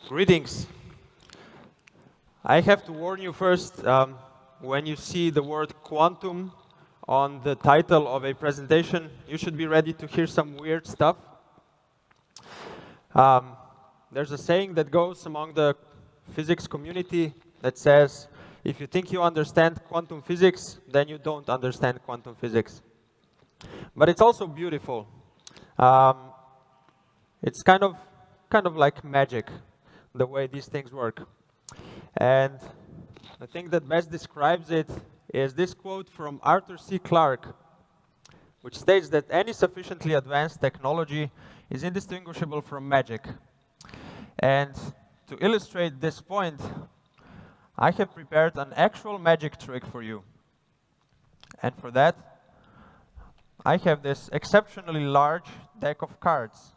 Greetings. I have to warn you first, when you see the word quantum on the title of a presentation, you should be ready to hear some weird stuff. There's a saying that goes among the physics community that says, if you think you understand quantum physics, then you don't understand quantum physics. But it's also beautiful. It's kind of like magic, the way these things work. And the thing that best describes it is this quote from Arthur C. Clarke, which states that any sufficiently advanced technology is indistinguishable from magic. And to illustrate this point, I have prepared an actual magic trick for you. And for that, I have this exceptionally large deck of cards.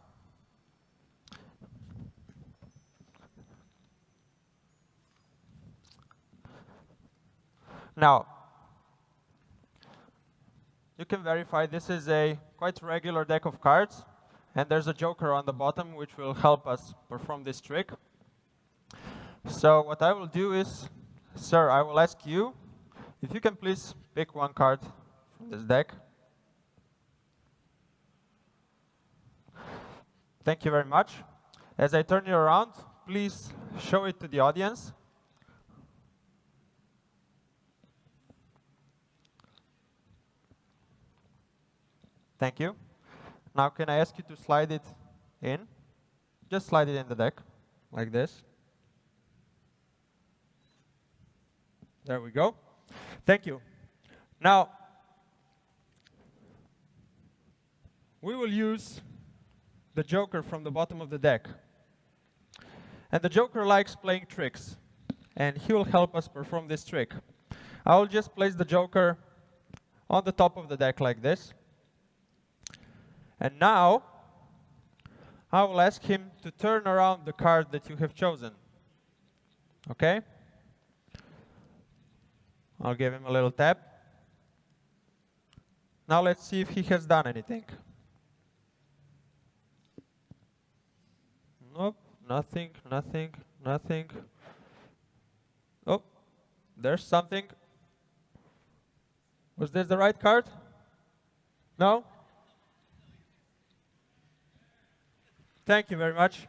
Now, you can verify this is a quite regular deck of cards, and there's a joker on the bottom which will help us perform this trick. So what I will do is, sir, I will ask you if you can please pick one card from this deck. Thank you very much. As I turn you around, please show it to the audience. Thank you. Now can I ask you to slide it in? Just slide it in the deck, like this. There we go. Thank you. Now, we will use the joker from the bottom of the deck. And the joker likes playing tricks, and he will help us perform this trick. I will just place the joker on the top of the deck like this. And now, I will ask him to turn around the card that you have chosen. Okay? I'll give him a little tap. Now let's see if he has done anything. Nope, nothing, nothing, nothing. Oh, there's something. Was this the right card? No? Thank you very much.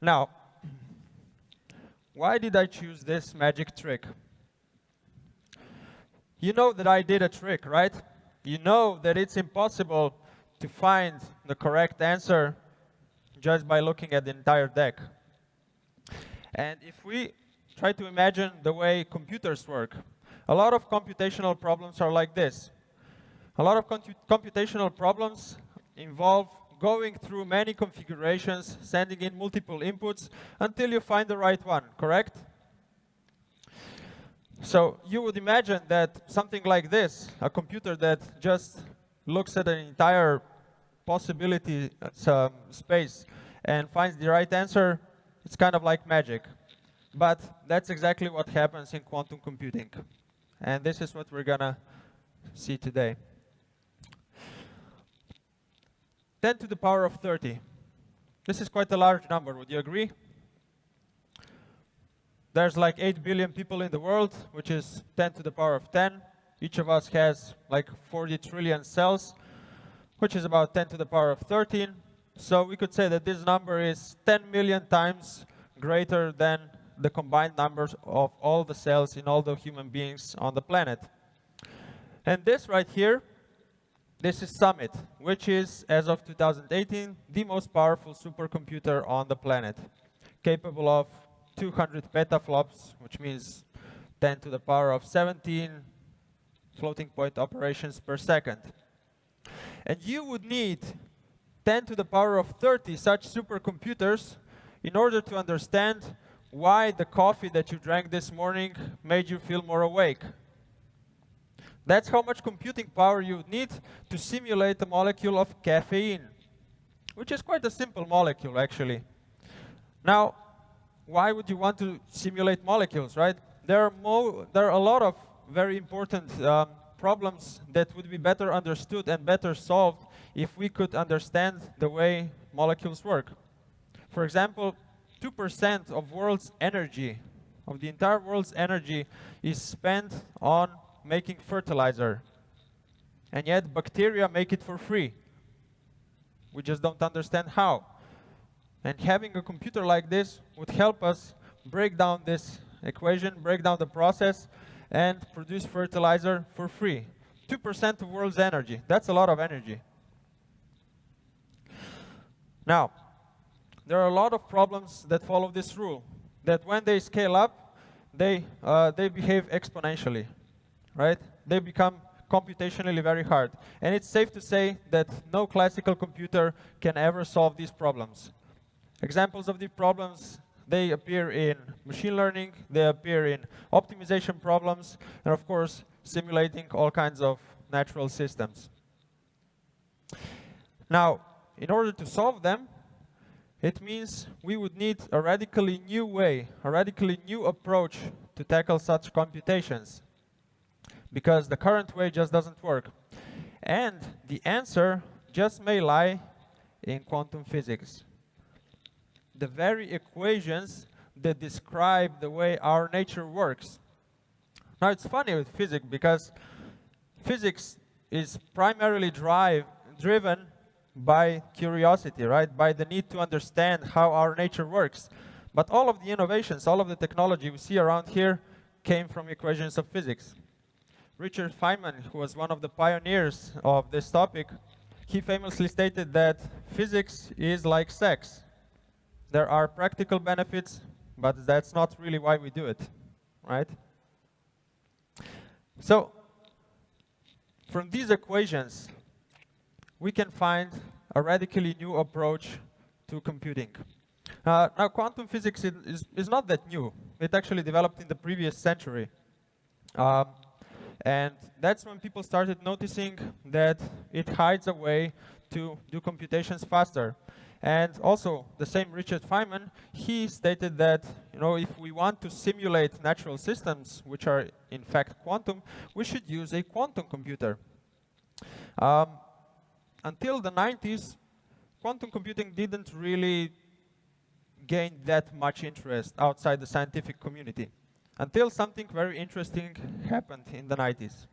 Now, why did I choose this magic trick? You know that I did a trick, right? You know that it's impossible to find the correct answer just by looking at the entire deck. And if we try to imagine the way computers work, a lot of computational problems are like this. A lot of computational problems involve going through many configurations, sending in multiple inputs until you find the right one, correct? So you would imagine that something like this, a computer that just looks at an entire possibility space and finds the right answer, it's kind of like magic. But that's exactly what happens in quantum computing. And this is what we're going to see today. 10 to the power of 30. This is quite a large number, would you agree? There's like 8 billion people in the world, which is 10 to the power of 10. Each of us has like 40 trillion cells, which is about 10 to the power of 13. So we could say that this number is 10 million times greater than the combined numbers of all the cells in all the human beings on the planet. And this right here, this is Summit, which is, as of 2018, the most powerful supercomputer on the planet, capable of 200 petaflops, which means 10 to the power of 17 floating point operations per second. And you would need 10 to the power of 30 such supercomputers in order to understand why the coffee that you drank this morning made you feel more awake. That's how much computing power you would need to simulate a molecule of caffeine, which is quite a simple molecule, actually. Now, why would you want to simulate molecules, right? There are a lot of very important problems that would be better understood and better solved if we could understand the way molecules work. For example, 2% of world's energy, of the entire world's energy, is spent on making fertilizer. And yet bacteria make it for free. We just don't understand how. And having a computer like this would help us break down this equation, break down the process, and produce fertilizer for free. 2% of world's energy. That's a lot of energy. Now, there are a lot of problems that follow this rule, that when they scale up, they behave exponentially, right? They become computationally very hard. And it's safe to say that no classical computer can ever solve these problems. Examples of these problems, they appear in machine learning, they appear in optimization problems, and of course, simulating all kinds of natural systems. Now, in order to solve them, it means we would need a radically new way, a radically new approach to tackle such computations, because the current way just doesn't work. And the answer just may lie in quantum physics. The very equations that describe the way our nature works. Now, it's funny with physics, because physics is primarily driven by curiosity, right? By the need to understand how our nature works. But all of the innovations, all of the technology we see around here came from equations of physics. Richard Feynman, who was one of the pioneers of this topic, he famously stated that physics is like sex. There are practical benefits, but that's not really why we do it, right? So, from these equations, we can find a radically new approach to computing. Now, quantum physics is not that new. It actually developed in the previous century. And that's when people started noticing that it hides a way to do computations faster. And also, the same Richard Feynman, he stated that, if we want to simulate natural systems, which are in fact quantum, we should use a quantum computer. Until the 90s, quantum computing didn't really gain that much interest outside the scientific community, until something very interesting happened in the 90s.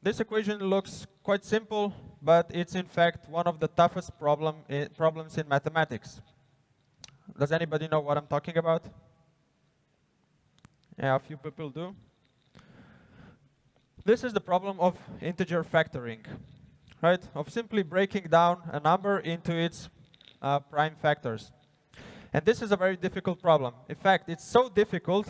This equation looks quite simple, but it's in fact one of the toughest problems in mathematics. Does anybody know what I'm talking about? Yeah, a few people do. This is the problem of integer factoring, right? Of simply breaking down a number into its prime factors. And this is a very difficult problem. In fact, it's so difficult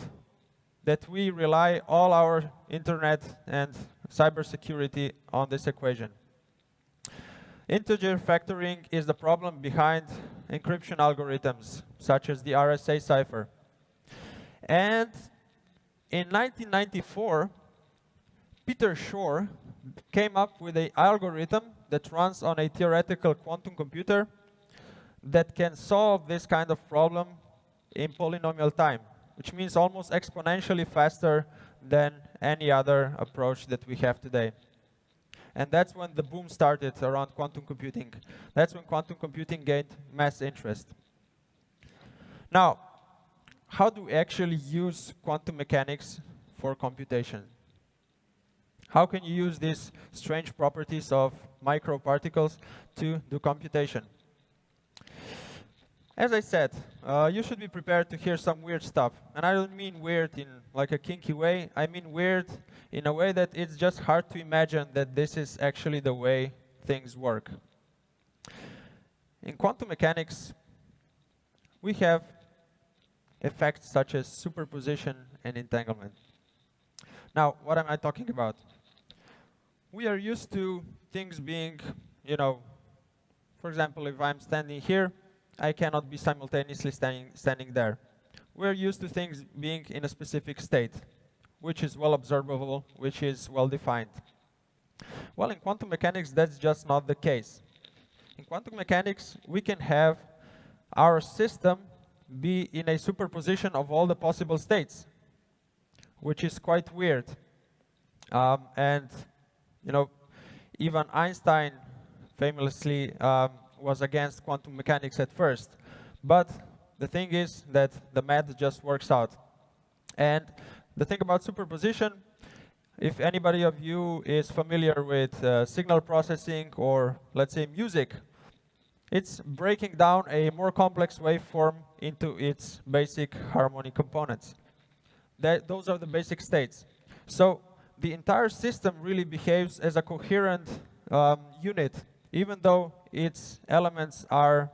that we rely all our internet and cybersecurity on this equation. Integer factoring is the problem behind encryption algorithms, such as the RSA cipher. And in 1994, Peter Shor came up with an algorithm that runs on a theoretical quantum computer that can solve this kind of problem in polynomial time, which means almost exponentially faster than any other approach that we have today. And that's when the boom started around quantum computing. That's when quantum computing gained mass interest. Now, how do we actually use quantum mechanics for computation? How can you use these strange properties of microparticles to do computation? As I said, you should be prepared to hear some weird stuff. And I don't mean weird in like a kinky way. I mean weird in a way that it's just hard to imagine that this is actually the way things work. In quantum mechanics, we have effects such as superposition and entanglement. Now, what am I talking about? We are used to things being, for example, if I'm standing here, I cannot be simultaneously standing there. We're used to things being in a specific state, which is well observable, which is well defined. Well, in quantum mechanics, that's just not the case. In quantum mechanics, we can have our system be in a superposition of all the possible states, which is quite weird. And even Einstein famously was against quantum mechanics at first. But the thing is that the math just works out. And the thing about superposition, if anybody of you is familiar with signal processing or, let's say, music, it's breaking down a more complex waveform into its basic harmonic components. Those are the basic states. So the entire system really behaves as a coherent unit, even though its elements are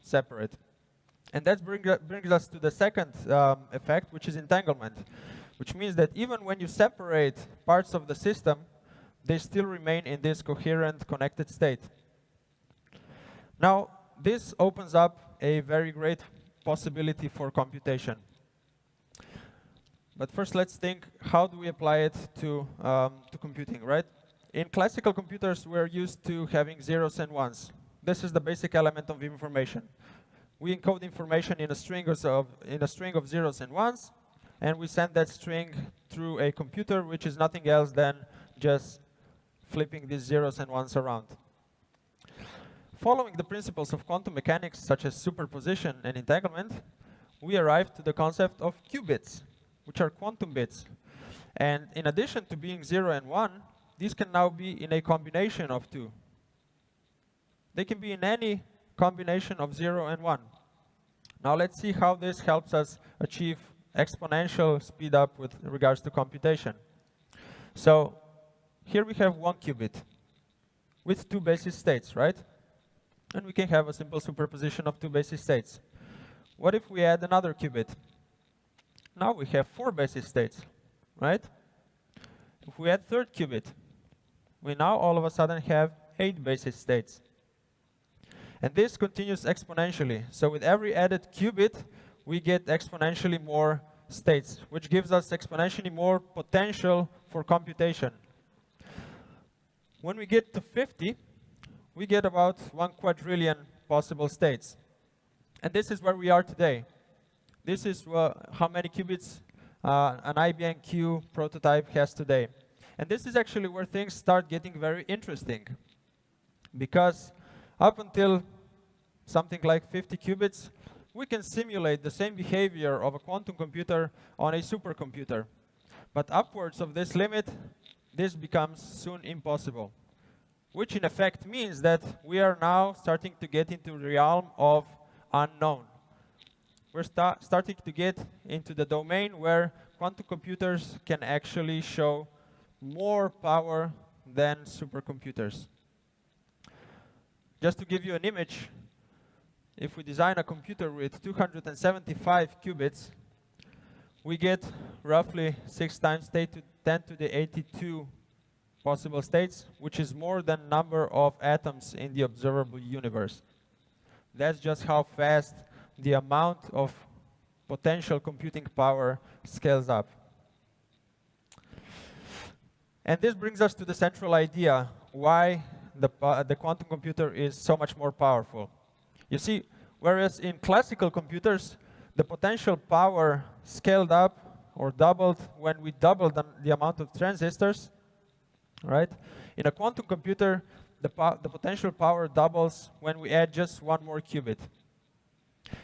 separate. And that brings us to the second effect, which is entanglement, which means that even when you separate parts of the system, they still remain in this coherent, connected state. Now, this opens up a very great possibility for computation. But first, let's think, how do we apply it to computing, right? In classical computers, we're used to having zeros and ones. This is the basic element of information. We encode information in a string of zeros and ones, and we send that string through a computer, which is nothing else than just flipping these zeros and ones around. Following the principles of quantum mechanics, such as superposition and entanglement, we arrive to the concept of qubits, which are quantum bits. And in addition to being 0 and 1, these can now be in a combination of two. They can be in any combination of 0 and 1. Now let's see how this helps us achieve exponential speed up with regards to computation. So here we have one qubit with two basis states, right? And we can have a simple superposition of two basis states. What if we add another qubit? Now we have four basis states, right? If we add third qubit, we now all of a sudden have 8 basis states. And this continues exponentially. So with every added qubit, we get exponentially more states, which gives us exponentially more potential for computation. When we get to 50, we get about 1 quadrillion possible states. And this is where we are today. This is how many qubits an IBM Q prototype has today. And this is actually where things start getting very interesting. Because up until something like 50 qubits, we can simulate the same behavior of a quantum computer on a supercomputer. But upwards of this limit, this becomes soon impossible. Which in effect means that we are now starting to get into the realm of unknown. We're starting to get into the domain where quantum computers can actually show more power than supercomputers. Just to give you an image, if we design a computer with 275 qubits, we get roughly 6 times 10 to the 82 possible states, which is more than number of atoms in the observable universe. That's just how fast the amount of potential computing power scales up. And this brings us to the central idea, why the quantum computer is so much more powerful. You see, whereas in classical computers, the potential power scaled up or doubled when we doubled the amount of transistors, right? In a quantum computer, the potential power doubles when we add just one more qubit.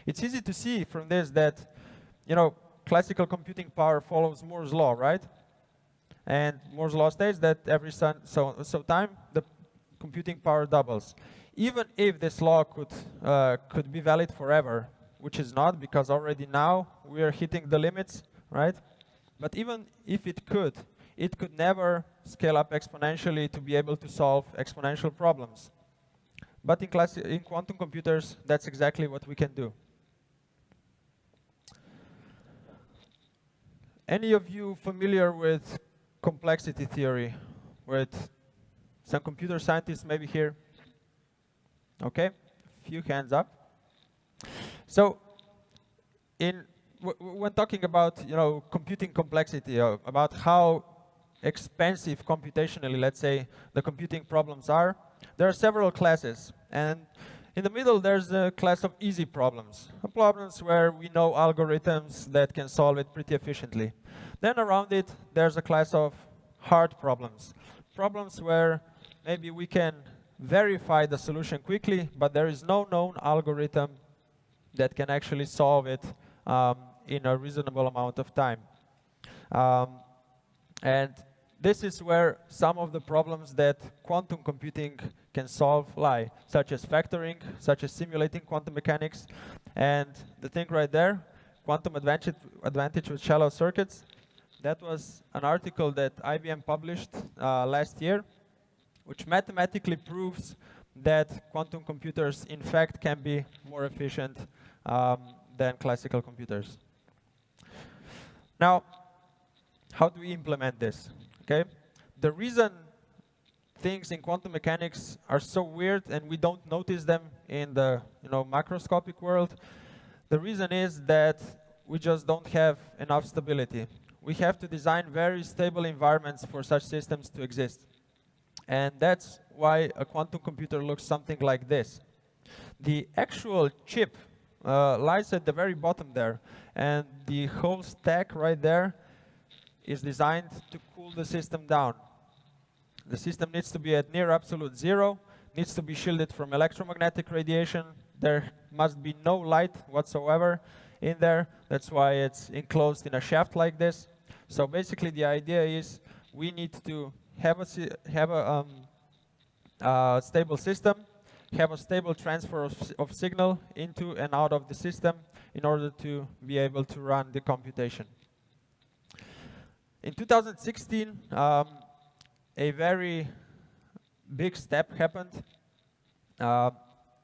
It's easy to see from this that, classical computing power follows Moore's law, right? And Moore's law states that every so time, the computing power doubles. Even if this law could be valid forever, which is not, because already now we are hitting the limits, right? But even if it could never scale up exponentially to be able to solve exponential problems. But in quantum computers, that's exactly what we can do. Any of you familiar with complexity theory? With some computer scientists maybe here? Okay, a few hands up. So, when talking about computing complexity, about how expensive computationally, let's say, the computing problems are, there are several classes. And in the middle, there's a class of easy problems, problems where we know algorithms that can solve it pretty efficiently. Then around it, there's a class of hard problems. Problems where maybe we can verify the solution quickly, but there is no known algorithm that can actually solve it in a reasonable amount of time. And this is where some of the problems that quantum computing can solve lie, such as factoring, such as simulating quantum mechanics. And the thing right there, quantum advantage with shallow circuits, that was an article that IBM published last year, which mathematically proves that quantum computers, in fact, can be more efficient than classical computers. Now, how do we implement this? Okay, the reason things in quantum mechanics are so weird and we don't notice them in the macroscopic world, the reason is that we just don't have enough stability. We have to design very stable environments for such systems to exist. And that's why a quantum computer looks something like this. The actual chip lies at the very bottom there, and the whole stack right there is designed to cool the system down. The system needs to be at near absolute zero, needs to be shielded from electromagnetic radiation. There must be no light whatsoever in there. That's why it's enclosed in a shaft like this. So basically the idea is we need to have a stable system, have a stable transfer of signal into and out of the system in order to be able to run the computation. In 2016, a very big step happened.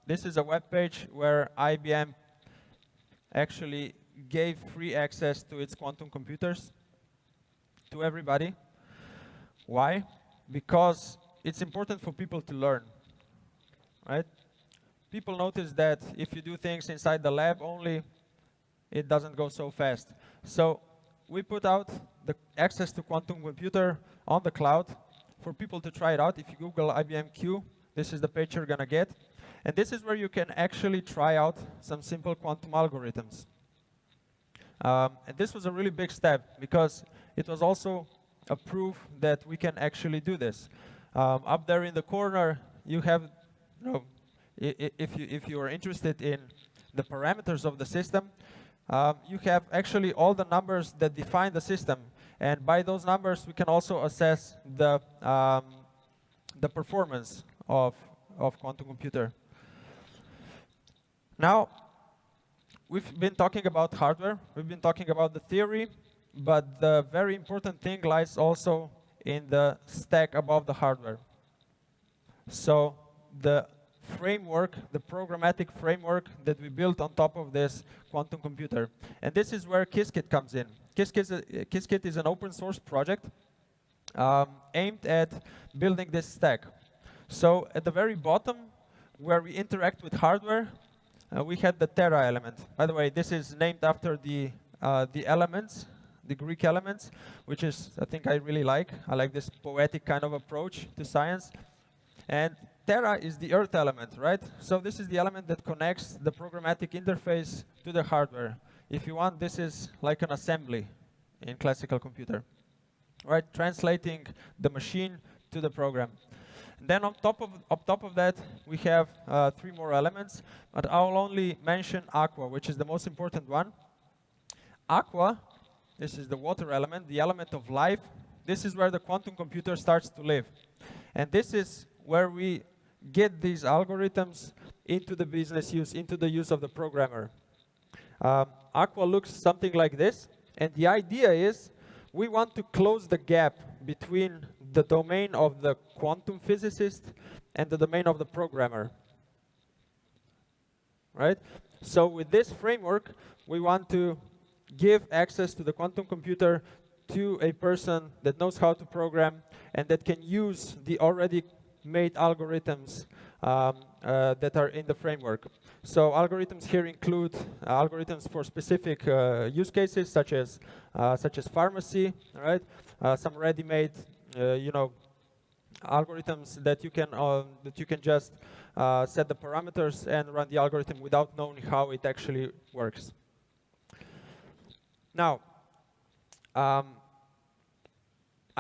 This is a web page where IBM actually gave free access to its quantum computers to everybody. Why? Because it's important for people to learn, right? People notice that if you do things inside the lab only, it doesn't go so fast. So we put out the access to quantum computer on the cloud for people to try it out. If you Google IBM Q, this is the page you're going to get. And this is where you can actually try out some simple quantum algorithms. And this was a really big step because it was also a proof that we can actually do this. Up there in the corner, you have, if you are interested in the parameters of the system, you have actually all the numbers that define the system. And by those numbers, we can also assess the performance of quantum computer. Now, we've been talking about hardware. We've been talking about the theory. But the very important thing lies also in the stack above the hardware. So the framework, the programmatic framework that we built on top of this quantum computer. And this is where Qiskit comes in. Qiskit is an open source project aimed at building this stack. So at the very bottom, where we interact with hardware, we had the Terra element. By the way, this is named after the elements, the Greek elements, which is, I think I really like. I like this poetic kind of approach to science. And Terra is the earth element, right? So this is the element that connects the programmatic interface to the hardware. If you want, this is like an assembly in classical computer, right? Translating the machine to the program. And then on top of that, we have 3 more elements, but I'll only mention aqua, which is the most important one. Aqua, this is the water element, the element of life. This is where the quantum computer starts to live. And this is where we get these algorithms into the business use, into the use of the programmer. Aqua looks something like this. And the idea is we want to close the gap between the domain of the quantum physicist and the domain of the programmer. Right? So with this framework, we want to give access to the quantum computer to a person that knows how to program and that can use the already made algorithms that are in the framework. So algorithms here include algorithms for specific use cases, such as pharmacy, right? Some ready-made, algorithms that you can just set the parameters and run the algorithm without knowing how it actually works. Now,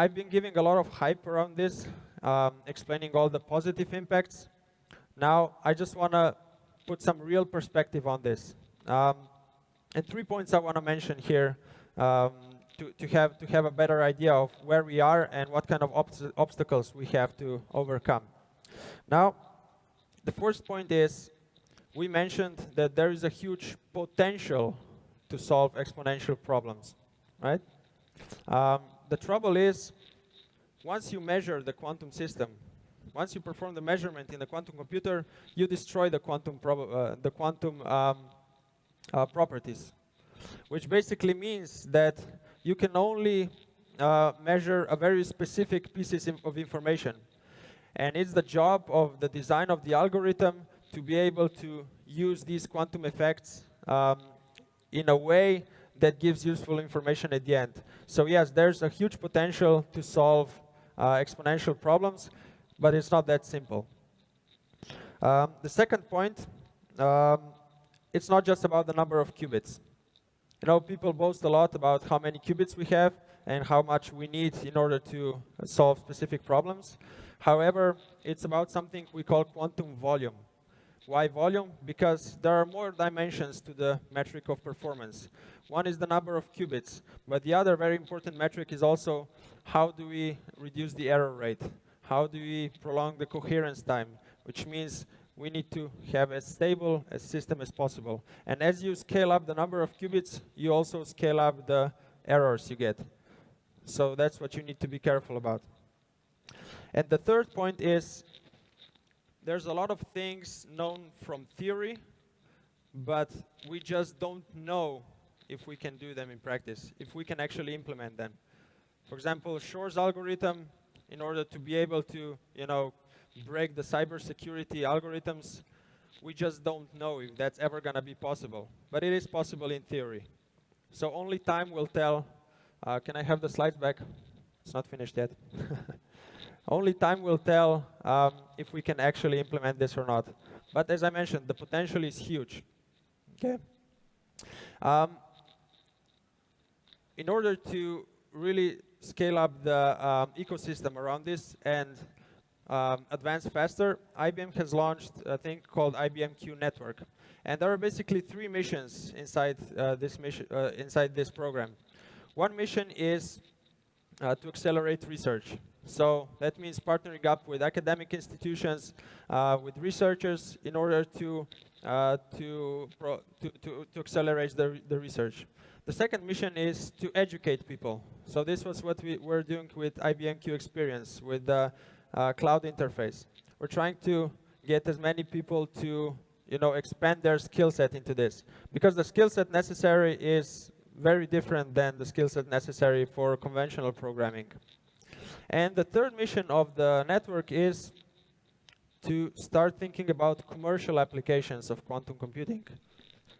I've been giving a lot of hype around this, explaining all the positive impacts. Now, I just want to put some real perspective on this. And 3 points I want to mention here to have a better idea of where we are and what kind of obstacles we have to overcome. Now, the first point is, we mentioned that there is a huge potential to solve exponential problems, right? The trouble is, once you measure the quantum system, once you perform the measurement in the quantum computer, you destroy the quantum properties, which basically means that you can only measure a very specific pieces of information. And it's the job of the design of the algorithm to be able to use these quantum effects in a way that gives useful information at the end. So yes, there's a huge potential to solve exponential problems, but it's not that simple. The second point, it's not just about the number of qubits. You know, people boast a lot about how many qubits we have and how much we need in order to solve specific problems. However, it's about something we call quantum volume. Why volume? Because there are more dimensions to the metric of performance. One is the number of qubits, but the other very important metric is also how do we reduce the error rate? How do we prolong the coherence time? Which means we need to have as stable a system as possible. And as you scale up the number of qubits, you also scale up the errors you get. So that's what you need to be careful about. And the third point is, there's a lot of things known from theory, but we just don't know if we can do them in practice, if we can actually implement them. For example, Shor's algorithm, in order to be able to, you know, break the cybersecurity algorithms, we just don't know if that's ever going to be possible. But it is possible in theory. So only time will tell. Can I have the slides back? It's not finished yet. Only time will tell if we can actually implement this or not. But as I mentioned, the potential is huge. Okay. In order to really scale up the ecosystem around this and advance faster, IBM has launched a thing called IBM Q Network. And there are basically 3 missions inside this program. One mission is to accelerate research. So that means partnering up with academic institutions, with researchers, in order to accelerate the research. The second mission is to educate people. So this was what we were doing with IBM Q Experience, with the cloud interface. We're trying to get as many people to, you know, expand their skill set into this, because the skill set necessary is very different than the skill set necessary for conventional programming. And the third mission of the network is to start thinking about commercial applications of quantum computing.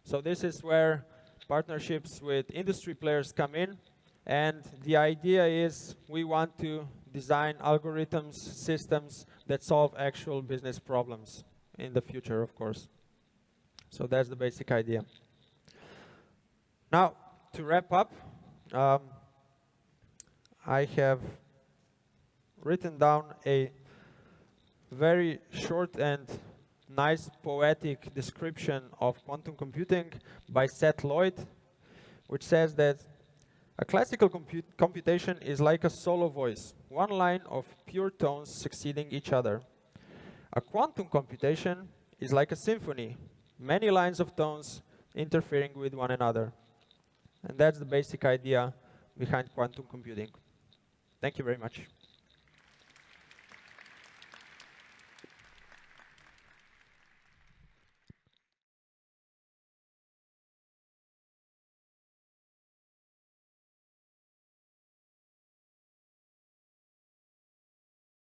So this is where partnerships with industry players come in, and the idea is we want to design algorithms, systems that solve actual business problems in the future, of course. So that's the basic idea. Now, to wrap up, I have written down a very short and nice poetic description of quantum computing by Seth Lloyd, which says that a classical computation is like a solo voice, one line of pure tones succeeding each other. A quantum computation is like a symphony, many lines of tones interfering with one another. And that's the basic idea behind quantum computing. Thank you very much.